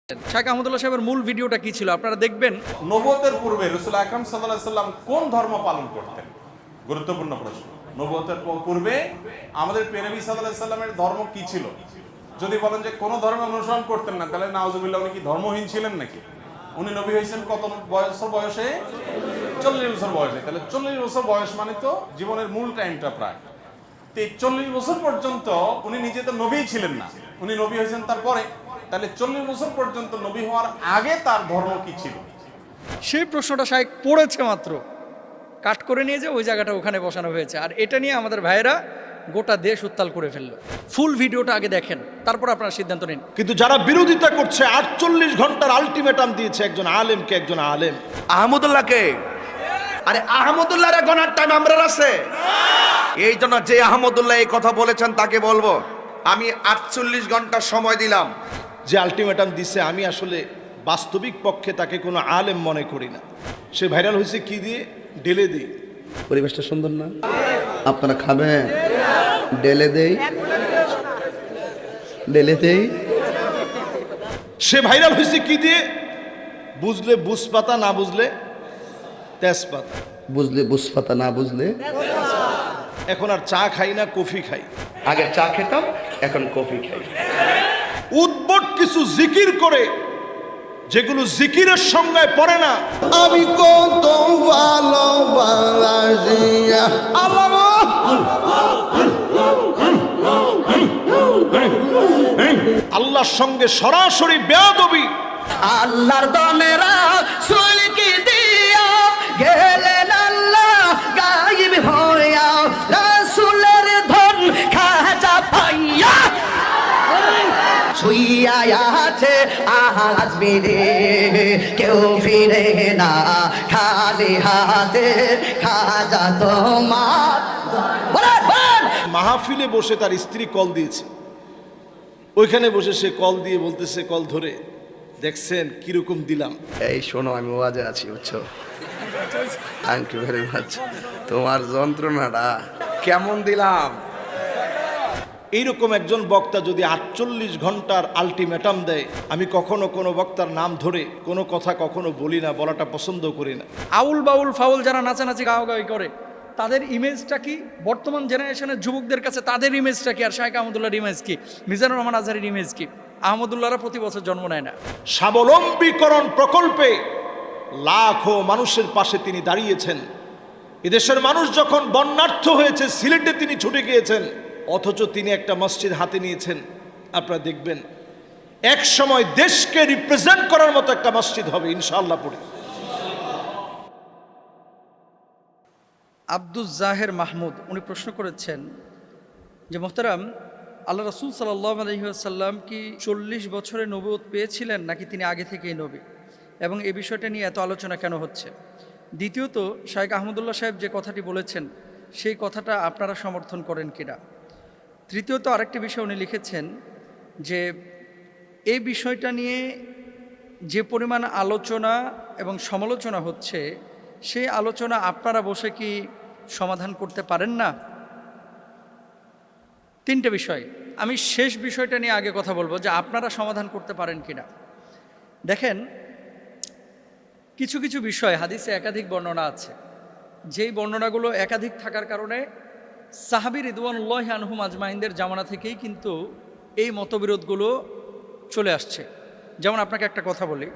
শাইখ আহমদুল্লাহ সাহেবের মূল ভিডিওটা কি ছিল আপনারা দেখবেন। নবুয়তের পূর্বে রাসূল আকরাম সাল্লাল্লাহু আলাইহি সাল্লাম কোন ধর্ম পালন করতেন? গুরুত্বপূর্ণ প্রশ্ন। নবুয়তের পূর্বে আমাদের প্রিয় নবী সাল্লাল্লাহু আলাইহি সাল্লামের ধর্ম কি ছিল? যদি বলেন যে কোন ধর্ম অনুসরণ করতেন না, তাহলে নাউজুবিল্লাহ উনি কি ধর্মহীন ছিলেন নাকি? উনি নবী হয়েছেন কত বয়সে? 40 বছর বয়সে। তাহলে 40 বছর বয়স মানে তো জীবনের মূল টাইমটা প্রায়। তো 40 বছর পর্যন্ত উনি নিজে তো নবী ছিলেন না, উনি নবী হয়েছেন তারপরে। তাহলে 40 বছর পর্যন্ত নবী হওয়ার আগে তার ধর্ম কি ছিল? সেই প্রশ্নটা শাইখ পড়েছে মাত্র, কাট করে নিয়ে যে ওই জায়গাটা ওখানে বসানো হয়েছে, আর এটা নিয়ে আমাদের ভাইয়েরা গোটা দেশ উত্তাল করে ফেললো। ফুল ভিডিওটা আগে দেখেন, তারপর আপনারা সিদ্ধান্ত নিন। কিন্তু যারা বিরোধিতা করছে 48 ঘন্টার আলটিমেটাম দিয়েছে একজন আলেমকে, একজন আলেম আহমদুল্লাহকে। আরে আহমদুল্লাহর গণার টাইম আমরা আছে। এই জন্য যে আহমদুল্লাহ এই কথা বলেছেন তাকে বলবো আমি 48 ঘন্টা সময় দিলাম। যে আলটিমেটাম দিছে, আমি আসলে বাস্তবিক পক্ষে তাকে কোনো আলেম মনে করি না। সে ভাইরাল হয়েছে কি দিয়ে? ডেলে দিই। পরিবেশটা সুন্দর না? আপনারা খাবেন? ডেলে দেই, ডেলে দেই। সে ভাইরাল হয়েছে কি দিয়ে? বুঝলে বুঝপাতা, না বুঝলে তেজপাতা। বুঝলে বুঝপাতা, না বুঝলে। এখন আর চা খাই না, কফি খাই। আগে চা খেতাম, এখন কফি খাই। উদ্ভট কিছু জিকির করে যেগুলো জিকিরের সংজ্ঞায় পড়ে না। আমি কত ভালোবাসি আল্লাহর সঙ্গে সরাসরি বেয়াদবি। আল্লাহর দনেরা সুলকি দিয়া গেলেন আল্লাহ গায়েব হইয়া রাসূলের ধন খাজা পাইয়া শুইয়া আছে আজ মেরে কেউ ফিরে না খালি হাতে খাজা তোমার। মাহফিলে বসে তার স্ত্রী কল দিয়েছে, ওইখানে বসে সে কল দিয়ে বলতেছে, কল ধরে, দেখছেন কিরকম দিলাম। এই শোনো, আমি ওয়াজে আছি, বুঝছো? Thank you very much. তোমার যন্ত্রণাটা কেমন দিলাম? এইরকম একজন বক্তা যদি 48 ঘন্টার আলটিমেটাম দেয়, আমি কখনো কোনো বক্তার নাম ধরে কোনো কথা কখনো বলি না, বলাটা পছন্দ করি না। আউল বাউল ফাউল যারা নাচানাচি গাওয়াগাওয়ি করে তাদের ইমেজটা কি? বর্তমান জেনারেশনের যুবকদের কাছে তাদের ইমেজটা কি? আর শাইখ আহমদুল্লাহর ইমেজ কি? মিজানুর রহমান আজহারীর ইমেজ কি? আহমদুল্লাহরা প্রতি বছর জন্ম নেয় না। স্বাবলম্বীকরণ প্রকল্পে লাখো মানুষের পাশে তিনি দাঁড়িয়েছেন। এদেশের মানুষ যখন বন্যার্থ হয়েছে, সিলেটে তিনি ছুটে গিয়েছেন, অথচ তিনি একটা মসজিদ হাতে নিয়েছেন। আপনারা দেখবেন এক সময় দেশকে রিপ্রেজেন্ট করার মতো একটা মসজিদ হবে ইনশাআল্লাহ। পড়ে আব্দুল জাহের মাহমুদ উনি প্রশ্ন করেছেন যে মোহতারাম, আল্লাহ রাসূল সাল্লাল্লাহু আলাইহি ওয়াসাল্লাম কি 40 বছরে নবুয়ত পেয়েছিলেন নাকি তিনি আগে থেকেই নবী, এবং এই বিষয়টা নিয়ে এত আলোচনা কেন হচ্ছে? দ্বিতীয়ত, শাইখ আহমদুল্লাহ সাহেব যে কথাটি বলেছেন সেই কথাটা আপনারা সমর্থন করেন কিনা? তৃতীয়ত, আরেকটি বিষয় উনি লিখেছেন যে এই বিষয়টা নিয়ে যে পরিমাণ আলোচনা এবং সমালোচনা হচ্ছে, সেই আলোচনা আপনারা বসে কি সমাধান করতে পারেন না? তিনটে বিষয়। আমি শেষ বিষয়টা নিয়ে আগে কথা বলবো যে আপনারা সমাধান করতে পারেন কিনা। দেখেন, কিছু কিছু বিষয় হাদিসে একাধিক বর্ণনা আছে, যেই বর্ণনাগুলো একাধিক থাকার কারণে সাহাবী রিদওয়ানুল্লাহি আনহুম আজমাইনদের জামানা থেকেই কিন্তু এই মতবিরোধগুলো চলে আসছে। যেমন আপনাকে একটা কথা বলি,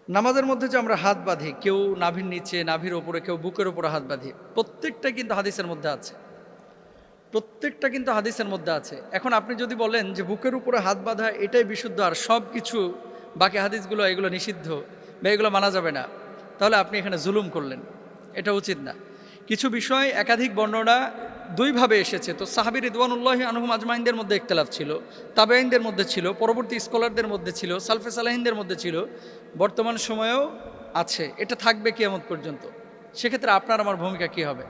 নামাজের মধ্যে যে আমরা হাত বাঁধি, কেউ নাভির নিচে, নাভির ওপরে, কেউ বুকের ওপরে হাত বাঁধি, প্রত্যেকটা কিন্তু হাদিসের মধ্যে আছে। প্রত্যেকটা কিন্তু হাদিসের মধ্যে আছে। এখন আপনি যদি বলেন যে বুকের উপরে হাত বাঁধা এটাই বিশুদ্ধ আর সব কিছু বাকি হাদিসগুলো এগুলো নিষিদ্ধ বা এগুলো মানা যাবে না, তাহলে আপনি এখানে জুলুম করলেন, এটা উচিত না। কিছু বিষয় একাধিক বর্ণনা দুইভাবে এসেছে। তো সাহাবী রিদওয়ানুল্লাহি আনহুম আজমাইনদের মধ্যে ইখতিলাফ ছিল, তাবেঈনদের মধ্যে ছিল, পরবর্তী স্কলারদের মধ্যে ছিল, সালফে সালেহিনদের মধ্যে ছিল, বর্তমান সময়েও আছে, এটা থাকবে কিয়ামত পর্যন্ত। সেক্ষেত্রে আপনার আমার ভূমিকা কি হবে?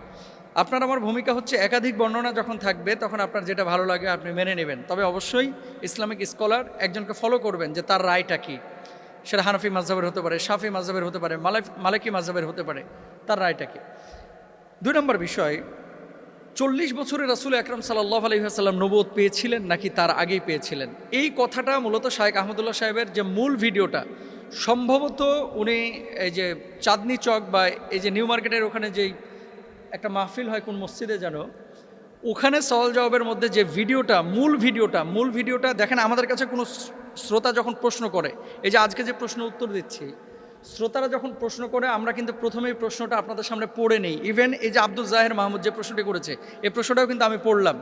আপনার আমার ভূমিকা হচ্ছে একাধিক বর্ণনা যখন থাকবে তখন আপনার যেটা ভালো লাগে আপনি মেনে নেবেন, তবে অবশ্যই ইসলামিক স্কলার একজনকে ফলো করবেন যে তার রায়টা কী। সেটা হানাফি মাযহাবের হতে পারে, শাফি মাযহাবের হতে পারে, মালিকি মাযহাবের হতে পারে, তার রায়টা কী। 2 নম্বর বিষয়, 40 বছরে রাসূল আকরাম সাল্লাল্লাহু আলাইহি ওয়াসাল্লাম নবুয়ত পেয়েছিলেন নাকি তার আগেই পেয়েছিলেন, এই কথাটা মূলত শায়েখ আহমদুল্লাহ সাহেবের যে মূল ভিডিওটা, সম্ভবত উনি এই যে চাঁদনি চক বা এই যে নিউ মার্কেটের ওখানে যেই একটা মাহফিল হয় কোন মসজিদে যেন, ওখানে সওয়াল জবাবের মধ্যে যে ভিডিওটা, মূল ভিডিওটা দেখেন। আমাদের কাছে কোনো শ্রোতা যখন প্রশ্ন করে, এই যে আজকে যে প্রশ্ন উত্তর দিচ্ছি, শ্রোতারা যখন প্রশ্ন করে আমরা কিন্তু প্রথমেই প্রশ্নটা আপনাদের সামনে পড়ে নেই। ইভেন এই যে আব্দুল জাহের মাহমুদ যে প্রশ্নটি করেছে, এই প্রশ্নটাও কিন্তু আমি পড়লাম।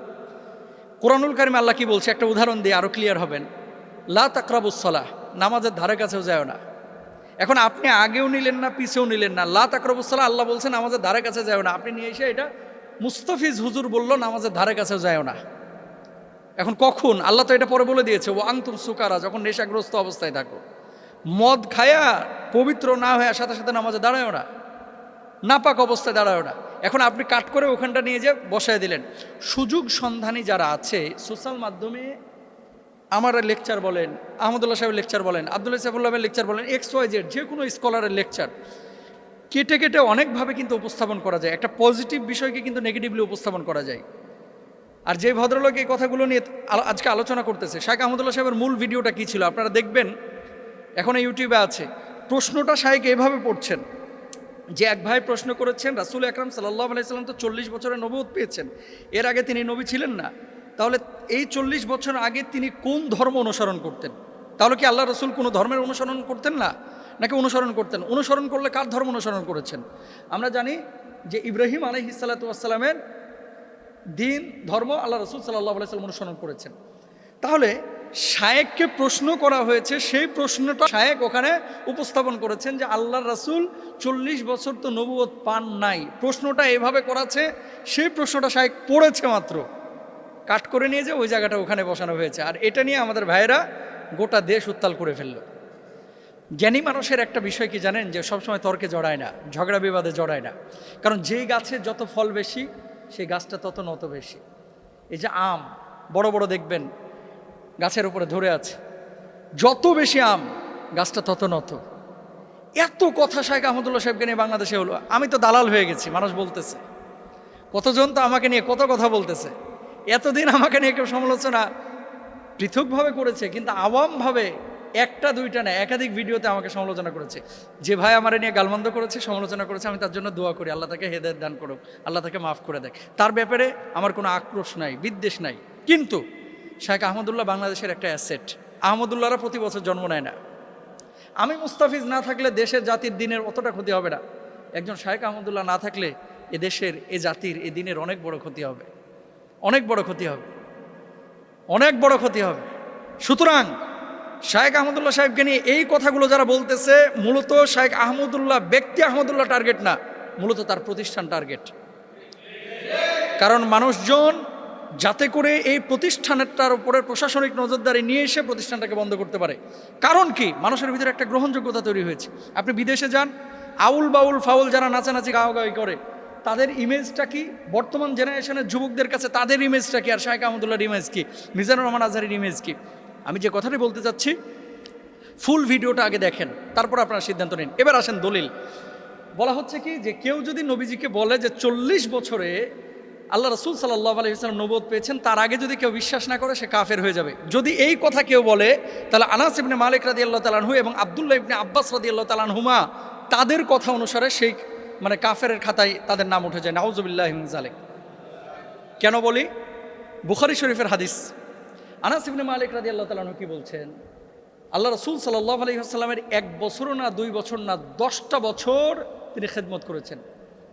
কোরআনুল কারিমে আল্লাহ কি বলছে, একটা উদাহরণ দিয়ে আরও ক্লিয়ার হবেন। লা তাকরাবুস সালাহ, নামাজের ধারে কাছেও যায় না। এখন আপনি আগেও নিলেন না, পিছেও নিলেন না। লা তাকরাবুস সালাহ আল্লাহ বলছেন নামাজের ধারে কাছে যায় না, আপনি নিয়ে এসে এটা মুস্তাফিজ হুজুর বলল নামাজের ধারে কাছেও যায় না। এখন কখন? আল্লাহ তো এটা পরে বলে দিয়েছে, ও আনতুম সুকারা, যখন নেশাগ্রস্ত অবস্থায় থাকো। মদ খায়া পবিত্র না হয়ে সাথে সাথে নামাজে দাঁড়ায়ও না, নাপাক অবস্থায় দাঁড়ায়ও না। এখন আপনি কাট করে ওখানটা নিয়ে যে বসায় দিলেন। সুযোগ সন্ধানী যারা আছে সোশ্যাল মাধ্যমে, আমার লেকচার বলেন, আহমদুল্লাহ সাহেবের লেকচার বলেন, আব্দুল্লাহ সাহেবের লেকচার বলেন, XYZ যে কোনো স্কলারের লেকচার কেটে কেটে অনেকভাবে কিন্তু উপস্থাপন করা যায়। একটা পজিটিভ বিষয়কে কিন্তু নেগেটিভলি উপস্থাপন করা যায়। আর যে ভদ্রলোক এই কথাগুলো নিয়ে আজকে আলোচনা করতেছে, শায়েখ আহমদুল্লাহ সাহেবের মূল ভিডিওটা কী ছিল আপনারা দেখবেন, এখন ইউটিউবে আছে। প্রশ্নটা শায়েখ এভাবে পড়ছেন যে এক ভাই প্রশ্ন করেছেন, রাসূল আকরাম সাল্লাল্লাহু আলাইহি সাল্লাম তো 40 বছরের নবুয়ত পেয়েছেন, এর আগে তিনি নবী ছিলেন না, তাহলে এই 40 বছর আগে তিনি কোন ধর্ম অনুসরণ করতেন? তাহলে কি আল্লাহ রসুল কোনো ধর্মের অনুসরণ করতেন না, নাকি অনুসরণ করতেন? অনুসরণ করলে কার ধর্ম অনুসরণ করেছেন? আমরা জানি যে ইব্রাহিম আলাইহিস সালাতু ওয়াস সালামের দিন ধর্ম আল্লাহ রসুল সাল্লাল্লাহু আলাইহি সাল্লাম অনুসরণ করেছেন। তাহলে শায়েখকে প্রশ্ন করা হয়েছে, সেই প্রশ্নটা শায়েখ ওখানে উপস্থাপন করেছেন যে আল্লাহর রাসূল 40 বছর তো নবুয়ত পান নাই। প্রশ্নটা এভাবে করাছে, সেই প্রশ্নটা শায়েখ পড়েছে মাত্র, কাট করে নিয়ে যে ওই জায়গাটা ওখানে বসানো হয়েছে। আর এটা নিয়ে আমাদের ভাইয়েরা গোটা দেশ উত্তাল করে ফেলল। জ্ঞানী মানুষের একটা বিষয় কি জানেন, যে সবসময় তর্কে জড়ায় না, ঝগড়া বিবাদে জড়ায় না। কারণ যেই গাছে যত ফল বেশি, সেই গাছটা তত নত বেশি। এই যে আম বড় বড় দেখবেন গাছের উপরে ধরে আছে, যত বেশি আম গাছটা তত নত। এত কথা শায়েখ আহমদুল্লাহ সাহেবকে নিয়ে বাংলাদেশে হলো, আমি তো দালাল হয়ে গেছি। মানুষ বলতেছে, কতজন তো আমাকে নিয়ে কত কথা বলতেছে। এতদিন আমাকে নিয়ে কেউ সমালোচনা পৃথকভাবে করেছে, কিন্তু আওয়ামভাবে একটা দুইটা না, একাধিক ভিডিওতে আমাকে সমালোচনা করেছে। যে ভাই আমার নিয়ে গালমন্দ করেছে, সমালোচনা করেছে, আমি তার জন্য দোয়া করি, আল্লাহ তাকে হেদায়েত দান করুক, আল্লাহ তাকে মাফ করে দেয়। তার ব্যাপারে আমার কোনো আক্রোশ নাই, বিদ্বেষ নাই। কিন্তু শায়েখ আহমদুল্লাহ বাংলাদেশের একটা অ্যাসেট। আহমদুল্লাহরা প্রতি বছর জন্ম নেয় না। আমি মুস্তাফিজ না থাকলে দেশের জাতির দিনের অতটা ক্ষতি হবে না। একজন শায়েখ আহমদুল্লাহ না থাকলে এ দেশের, এ জাতির, এ দিনের অনেক বড় ক্ষতি হবে, অনেক বড় ক্ষতি হবে, অনেক বড় ক্ষতি হবে। সুতরাং শায়েখ আহমদুল্লাহ সাহেবকে নিয়ে এই কথাগুলো যারা বলতেছে, মূলত শায়েখ আহমদুল্লাহ ব্যক্তি আহমদুল্লাহ টার্গেট না, মূলত তার প্রতিষ্ঠান টার্গেট। কারণ মানুষজন যাতে করে এই প্রতিষ্ঠানটার উপরে প্রশাসনিক নজরদারি নিয়ে এসে প্রতিষ্ঠানটাকে বন্ধ করতে পারে। কারণ কি? মানুষের ভিতরে একটা গ্রহণযোগ্যতা তৈরি হয়েছে। আপনি বিদেশে যান, আউল বাউল ফাউল যারা নাচানাচি গাওয়াগাওয়ি করে, তাদের ইমেজটা কি? বর্তমান জেনারেশনের যুবকদের কাছে তাদের ইমেজটা কি? আর শায়েখ আহমদুল্লাহর ইমেজ কি? মিজানুর রহমান আজহারীর ইমেজ কি? আমি যে কথাটি বলতে চাচ্ছি, ফুল ভিডিওটা আগে দেখেন, তারপর আপনারা সিদ্ধান্ত নিন। এবার আসেন দলিল। বলা হচ্ছে কি, যে কেউ যদি নবীজিকে বলে যে 40 বছরে আল্লাহ রাসূল সাল্লাল্লাহু আলাইহি ওয়াসাল্লাম নবুয়ত পেয়েছেন, তার আগে যদি কেউ বিশ্বাস না করে, সে কাফের হয়ে যাবে। যদি এই কথা কেউ বলে, তাহলে আনাস ইবনে মালিক রাদিয়াল্লাহু তাআলা আনহু এবং আব্দুল্লাহ ইবনে আব্বাস রাদিয়াল্লাহু তাআলা আনহুমা, তাদের কথা অনুসারে সেই কাফেরের খাতায় তাদের নাম উঠে যায়। নাউযুবিল্লাহি মিন যালিক। কেন বলি? বুখারী শরীফের হাদিস। আনাস ইবনে মালিক রাদিয়াল্লাহু তাআলা আনহু কি বলছেন? আল্লাহ রাসূল সাল্লাল্লাহু আলাইহি ওয়াসাল্লামের 1 বছরও না 2 বছর না 10টা বছর তিনি খেদমত করেছেন।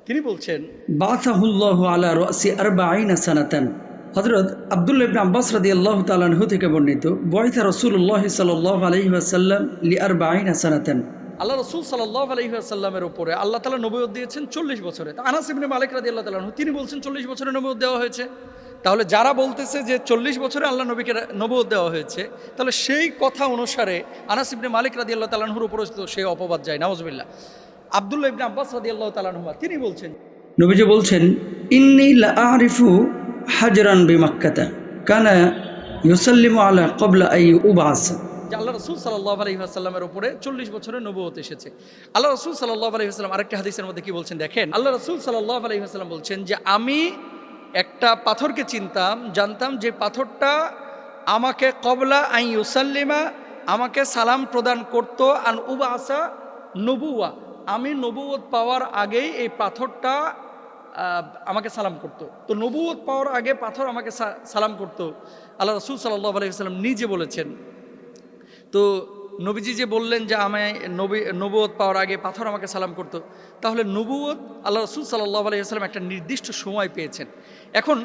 তিনি বলছেন, বাসাহুল্লাহু আলা রাসি 40 সানাতান। হযরত আব্দুল্লাহ ইবনে আব্বাস রাদিয়াল্লাহু তাআলা আনহু থেকে বর্ণিত, বুইসা রাসূলুল্লাহ সাল্লাল্লাহু আলাইহি ওয়াসাল্লাম লি 40 সানাতান। আল্লাহ রাসূল সাল্লাল্লাহু আলাইহি ওয়াসাল্লামের উপরে আল্লাহ তাআলা নবুয়ত দিয়েছেন 40 বছরে। আনাস ইবনে মালিক রাদিয়াল্লাহু তাআলা আনহু তিনি বলছেন 40 বছরে নবুয়ত দেওয়া হয়েছে। তাহলে যারা বলতেছে যে 40 বছরে আল্লাহ নবীকে নবুয়ত দেওয়া হয়েছে, তাহলে সেই কথা অনুসারে আনাস ইবনে মালিক রাদিয়াল্লাহু তাআলা আনহুর উপরে সেই অপবাদ যায়। নাউযুবিল্লাহ। আব্দুল্লাহ ইবনে আব্বাস রাদিয়াল্লাহু তাআলা আনহু তিনি বলছেন, নবীজি বলছেন, ইন্নী লা আরিফু হাজরান বিমাক্কাতা কানা ইউসাল্লিমু আলা ক্বাবলা আই উবাস। যে আল্লাহ রাসূল সাল্লাল্লাহু আলাইহি ওয়াসাল্লামের উপরে 40 বছরের নবুয়ত এসেছে। আল্লাহ রাসূল সাল্লাল্লাহু আলাইহি ওয়াসাল্লাম আরেকটা হাদিসের মধ্যে কি বলছেন দেখেন। আল্লাহ রাসূল সাল্লাল্লাহু আলাইহি ওয়াসাল্লাম বলছেন যে আমি একটা পাথরকে চিনতাম, জানতাম যে পাথরটা আমাকে কবলা আই ইউসাল্লিমা, আমাকে সালাম প্রদান করত, আন উবাসা নবুয়া, আমি নবুয়ত পাওয়ার আগেই এই পাথরটা আমাকে সালাম করত। তো নবুয়ত পাওয়ার আগে পাথর আমাকে সালাম করত, আল্লাহ রাসূল সাল্লাল্লাহু আলাইহি ওয়াসাল্লাম নিজে বলেছেন। তো নবীজি যে বললেন যে আমায় নবুয়ত পাওয়ার আগে পাথর আমাকে সালাম করত, তাহলে নবুয়ত আল্লাহ রাসূল সাল্লাল্লাহু আলাইহি ওয়াসাল্লাম একটা নির্দিষ্ট সময় পেয়েছেন। এখন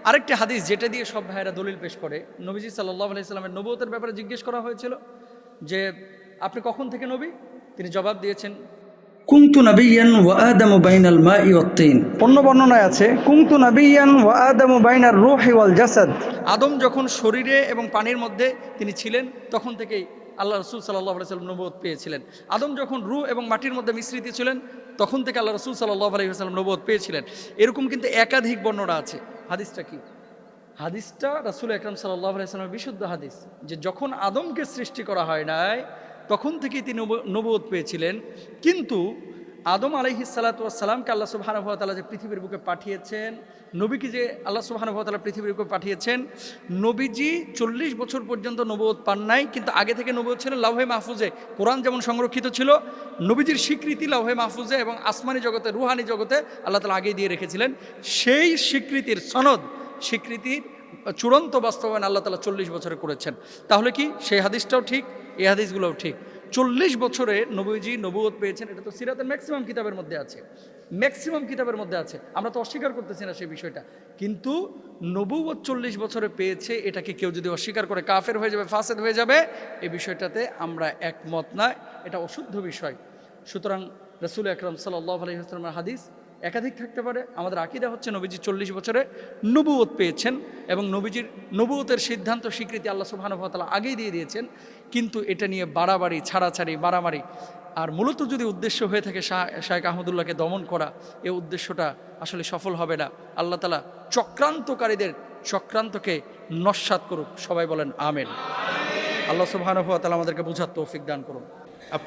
আরেকটি হাদিস যেটা দিয়ে সব ভাইয়েরা দলিল পেশ করে, নবীজি সাল্লাল্লাহু আলাইহি ওয়াসাল্লামের নবুয়তের ব্যাপারে জিজ্ঞেস করা হয়েছিল যে আপনি কখন থেকে নবী? তিনি জবাব দিয়েছেন কুনতু নাবিয়ান ওয়া আদামু বাইনাল মাই ওয়াত তিন। অন্য বর্ণনায় আছে কুনতু নাবিয়ান ওয়া আদামু বাইনার রূহি ওয়াল জাসাদ। আদম যখন শরীরে এবং পানির মধ্যে তিনি ছিলেন তখন থেকেই আল্লাহ রাসূল সাল্লাল্লাহু আলাইহি ওয়াসাল্লাম নবুয়ত পেয়েছিলেন। আদম যখন রূহ এবং মাটির মধ্যে মিশ্রিত ছিলেন তখন থেকে আল্লাহ রাসূল সাল্লাল্লাহু আলাইহি ওয়াসাল্লাম নবুয়ত পেয়েছিলেন। এরকম কিন্তু একাধিক বর্ণনা আছে। হাদিসটা কি? হাদিসটা রাসূল আকরাম সাল্লাল্লাহু আলাইহি ওয়াসাল্লামের বিশুদ্ধ হাদিস, যে যখন আদমকে সৃষ্টি করা হয় নাই তখন থেকেই তিনি নবুয়ত পেয়েছিলেন। কিন্তু আদম আলাইহিস সালাতু ওয়াস সালামকে আল্লাহ সুবহানাহু ওয়া তাআলা যে পৃথিবীর বুকে পাঠিয়েছেন, নবীকে যে আল্লাহ সুবহানাহু ওয়া তাআলা পৃথিবীর বুকে পাঠিয়েছেন, নবীজি 40 বছর পর্যন্ত নবুয়ত পান নাই, কিন্তু আগে থেকে নবুয়ত ছিল লাউহে মাহফুজে। কোরআন যেমন সংরক্ষিত ছিল, নবীজির স্বীকৃতি লাউহে মাহফুজে এবং আসমানি জগতে, রুহানি জগতে আল্লাহ তাআলা আগেই দিয়ে রেখেছিলেন। সেই স্বীকৃতির সনদ, স্বীকৃতির চূড়ান্ত বাস্তবায়ন আল্লাহ তাআলা 40 বছরে করেছেন। তাহলে কি সেই হাদিসটাও ঠিক, এই হাদিসগুলোও ঠিক। 40 বছরে নবীজি নবুয়ত পেয়েছেন, এটা তো সিরাতের ম্যাক্সিমাম কিতাবের মধ্যে আছে, ম্যাক্সিমাম কিতাবের মধ্যে আছে। আমরা তো অস্বীকার করতেছি না সেই বিষয়টা, কিন্তু নবুয়ত 40 বছরে পেয়েছে, এটাকে কেউ যদি অস্বীকার করে কাফের হয়ে যাবে, ফাসেদ হয়ে যাবে, এই বিষয়টাতে আমরা একমত না, এটা অশুদ্ধ বিষয়। সুতরাং রাসূল আকরাম সাল্লাল্লাহু আলাইহি ওয়াসাল্লামের হাদিস একাধিক থাকতে পারে। আমাদের আকীদা হচ্ছে নবীজি 40 বছরে নবুয়ত পেয়েছেন এবং নবীজির নবুয়তের সিদ্ধান্ত স্বীকৃতি আল্লাহ সুবহানাহু ওয়া তাআলা আগেই দিয়ে দিয়েছেন। কিন্তু এটা নিয়ে বাড়াবাড়ি, ছাড়াছাড়ি, মারামারি, আর মূলত যদি উদ্দেশ্য হয়ে থাকে শায়েখ আহমদুল্লাহকে দমন করা, এই উদ্দেশ্যটা আসলে সফল হবে না। আল্লাহ তাআলা চক্রান্তকারীদের চক্রান্তকে নস্যাৎ করুক। সবাই বলেন আমিন। আল্লাহ সুবহানাহু ওয়া তাআলা আমাদেরকে বুঝার তৌফিক দান করুন।